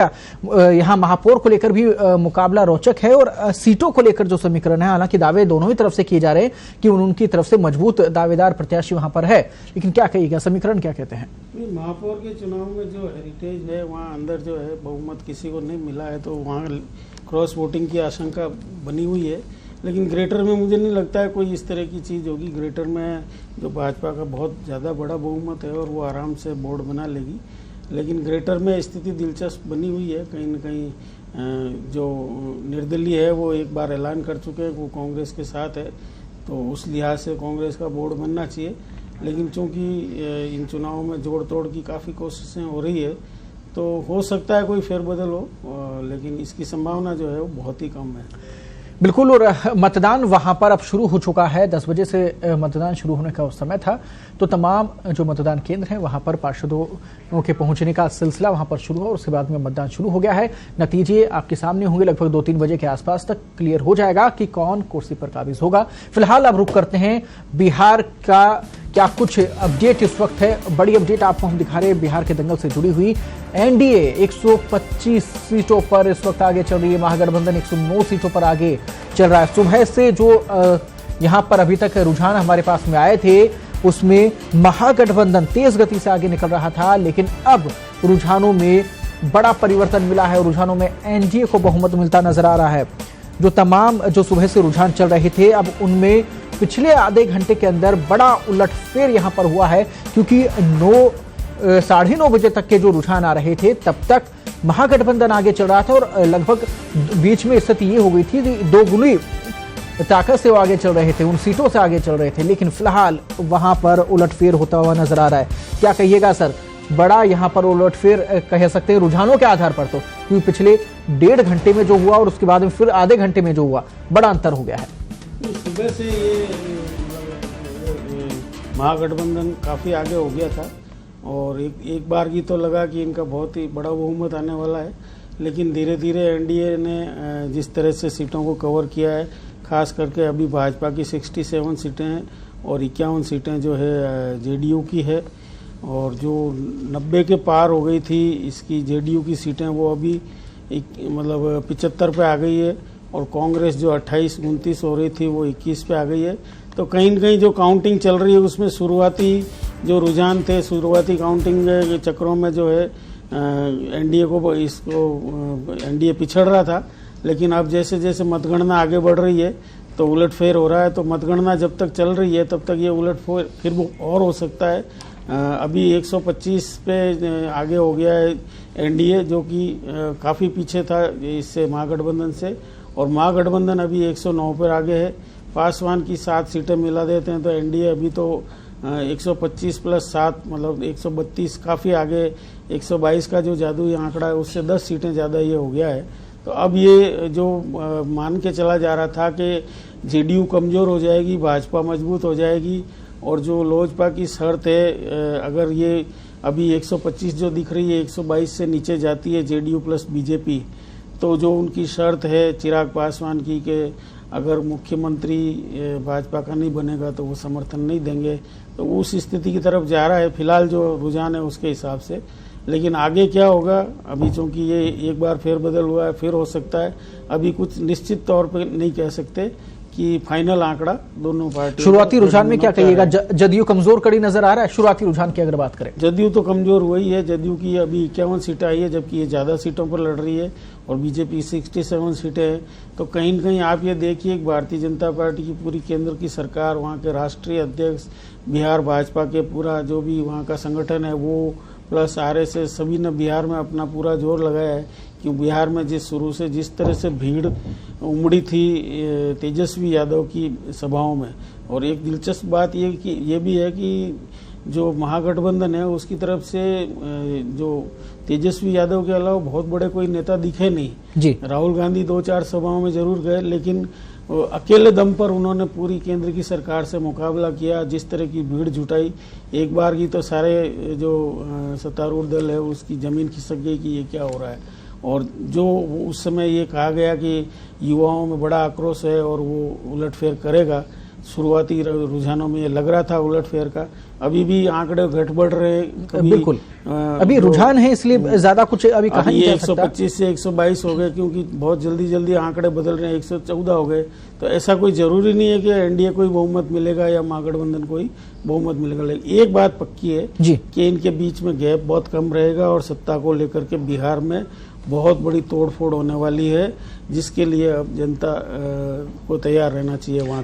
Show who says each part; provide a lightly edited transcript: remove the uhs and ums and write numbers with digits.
Speaker 1: यहाँ महापौर को लेकर भी मुकाबला रोचक है और सीटों को लेकर जो समीकरण है, हालांकि दावे दोनों ही तरफ से किए जा रहे हैं कि उनकी तरफ से मजबूत दावेदार प्रत्याशी वहां पर है, लेकिन क्या कहिएगा, समीकरण क्या कहते हैं?
Speaker 2: महापौर के चुनाव में जो हेरिटेज है वहाँ अंदर जो है बहुमत किसी को नहीं मिला है, तो वहाँ क्रॉस वोटिंग की आशंका बनी हुई है। लेकिन ग्रेटर में मुझे नहीं लगता है कोई इस तरह की चीज़ होगी। ग्रेटर में जो भाजपा का बहुत ज़्यादा बड़ा बहुमत है और वो आराम से बोर्ड बना लेगी। लेकिन ग्रेटर में स्थिति दिलचस्प बनी हुई है। कहीं न कहीं जो निर्दलीय है वो एक बार ऐलान कर चुके हैं वो कांग्रेस के साथ है, तो उस लिहाज से कांग्रेस का बोर्ड बनना चाहिए। लेकिन चूंकि इन चुनावों में जोड़ तोड़ की काफ़ी कोशिशें हो रही है, तो हो सकता है कोई फेरबदल हो, लेकिन इसकी संभावना जो है वो बहुत ही कम है।
Speaker 1: बिल्कुल। और मतदान वहां पर अब शुरू हो चुका है। 10 बजे से मतदान शुरू होने का उस समय था, तो तमाम जो मतदान केंद्र हैं वहां पर पार्षदों के पहुंचने का सिलसिला वहां पर शुरू हुआ और उसके बाद में मतदान शुरू हो गया है। नतीजे आपके सामने होंगे, लगभग 2-3 बजे के आसपास तक क्लियर हो जाएगा कि कौन कुर्सी पर काबिज होगा। फिलहाल अब रुक करते हैं बिहार का क्या कुछ अपडेट इस वक्त है। बड़ी अपडेट आपको हम दिखा रहे हैं बिहार के दंगल से जुड़ी हुई। एनडीए 125 सीटों पर इस वक्त आगे चल रही है, महागठबंधन 109 सीटों पर आगे चल रहा है। सुबह से जो यहां पर अभी तक रुझान हमारे पास में आए थे उसमें महागठबंधन तेज गति से आगे निकल रहा था, लेकिन अब रुझानों में बड़ा परिवर्तन मिला है। रुझानों में एनडीए को बहुमत मिलता नजर आ रहा है। जो तमाम जो सुबह से रुझान चल रहे थे, अब उनमें पिछले आधे घंटे के अंदर बड़ा उलटफेर यहां पर हुआ है, क्योंकि 9-9:30 बजे तक के जो रुझान आ रहे थे तब तक महागठबंधन आगे चल रहा था और लगभग बीच में स्थिति ये हो गई थी कि दोगुनी ताकत से वो आगे चल रहे थे, उन सीटों से आगे चल रहे थे। लेकिन फिलहाल वहां पर उलटफेर होता हुआ नजर आ रहा है। क्या कहिएगा सर, बड़ा यहां पर उलटफेर कह सकते हैं रुझानों के आधार पर, तो क्योंकि पिछले 1.5 घंटे में जो हुआ और उसके बाद में फिर आधे घंटे में जो हुआ, बड़ा अंतर हो गया है।
Speaker 2: सुबह से ये महागठबंधन काफ़ी आगे हो गया था और एक बार की तो लगा कि इनका बहुत ही बड़ा बहुमत आने वाला है। लेकिन धीरे धीरे एनडीए ने जिस तरह से सीटों को कवर किया है, खास करके अभी भाजपा की 67 सीटें हैं और 51 सीटें जो है जेडीयू की है, और जो 90 के पार हो गई थी इसकी जेडीयू की सीटें वो अभी मतलब 75 पे आ गई है, और कांग्रेस जो 28-29 हो रही थी वो 21 पे आ गई है। तो कहीं न कहीं जो काउंटिंग चल रही है उसमें शुरुआती जो रुझान थे, शुरुआती काउंटिंग के चक्रों में जो है एनडीए पिछड़ रहा था। लेकिन अब जैसे जैसे मतगणना आगे बढ़ रही है तो उलटफेर हो रहा है। तो मतगणना जब तक चल रही है तब तक ये उलटफेर फिर और हो सकता है। अभी 125 पे आगे हो गया है एनडीए, जो कि काफ़ी पीछे था इससे महागठबंधन से, और महागठबंधन अभी 109 पर आगे है। पासवान की 7 सीटें मिला देते हैं तो एनडीए अभी तो 125 + 7 मतलब 132 काफ़ी आगे। 122 का जो जादुई आंकड़ा है उससे 10 सीटें ज़्यादा ये हो गया है। तो अब ये जो मान के चला जा रहा था कि जेडीयू कमज़ोर हो जाएगी, भाजपा मजबूत हो जाएगी, और जो लोजपा की शर्त है अगर ये अभी 125 जो दिख रही है 122 से नीचे जाती है जेडीयू + बीजेपी, तो जो उनकी शर्त है चिराग पासवान की कि अगर मुख्यमंत्री भाजपा का नहीं बनेगा तो वो समर्थन नहीं देंगे, तो उस स्थिति की तरफ जा रहा है फिलहाल जो रुझान है उसके हिसाब से। लेकिन आगे क्या होगा, अभी चूंकि ये एक बार फेरबदल हुआ है, फिर हो सकता है। अभी कुछ निश्चित तौर पर नहीं कह सकते कि फाइनल आंकड़ा दोनों पार्टी।
Speaker 1: शुरुआती रुझान में क्या कहिएगा, जदयू कमजोर कड़ी नजर आ रहा है? शुरुआती रुझान की अगर बात करें,
Speaker 2: जदयू तो कमजोर हुई है। जदयू की अभी 51 सीटें आई है, जबकि ये ज्यादा सीटों पर लड़ रही है, और बीजेपी 67 सीटें हैं। तो कहीं न कहीं आप ये देखिए भारतीय जनता पार्टी की पूरी केंद्र की सरकार, वहाँ के राष्ट्रीय अध्यक्ष, बिहार भाजपा के पूरा जो भी वहाँ का संगठन है वो, प्लस आरएसएस, सभी ने बिहार में अपना पूरा जोर लगाया है। क्यों बिहार में शुरू से जिस तरह से भीड़ उमड़ी थी तेजस्वी यादव की सभाओं में, और एक दिलचस्प बात ये भी है कि जो महागठबंधन है उसकी तरफ से जो तेजस्वी यादव के अलावा बहुत बड़े कोई नेता दिखे नहीं
Speaker 1: जी।
Speaker 2: राहुल गांधी 2-4 सभाओं में जरूर गए, लेकिन अकेले दम पर उन्होंने पूरी केंद्र की सरकार से मुकाबला किया। जिस तरह की भीड़ जुटाई, एक बार की तो सारे जो सत्तारूढ़ दल है उसकी जमीन खिसक गई कि ये क्या हो रहा है। और जो उस समय ये कहा गया कि युवाओं में बड़ा आक्रोश है और वो उलटफेर करेगा, शुरुआती रुझानों में ये लग रहा था उलटफेर का। अभी भी आंकड़े घट बढ़ रहे हैं।
Speaker 1: बिल्कुल, अभी रुझान है, इसलिए ज्यादा कुछ अभी कहा नहीं जा सकता।
Speaker 2: 125 से 122 हो गए, क्योंकि बहुत जल्दी जल्दी आंकड़े बदल रहे हैं। 114 हो गए, तो ऐसा कोई जरूरी नहीं है कि एनडीए को ही बहुमत मिलेगा या महागठबंधन को ही बहुमत मिलेगा। लेकिन एक बात पक्की है कि इनके बीच में गैप बहुत कम रहेगा और सत्ता को लेकर के बिहार में बहुत बड़ी तोड़फोड़ होने वाली है, जिसके लिए अब जनता को तैयार रहना चाहिए वहां।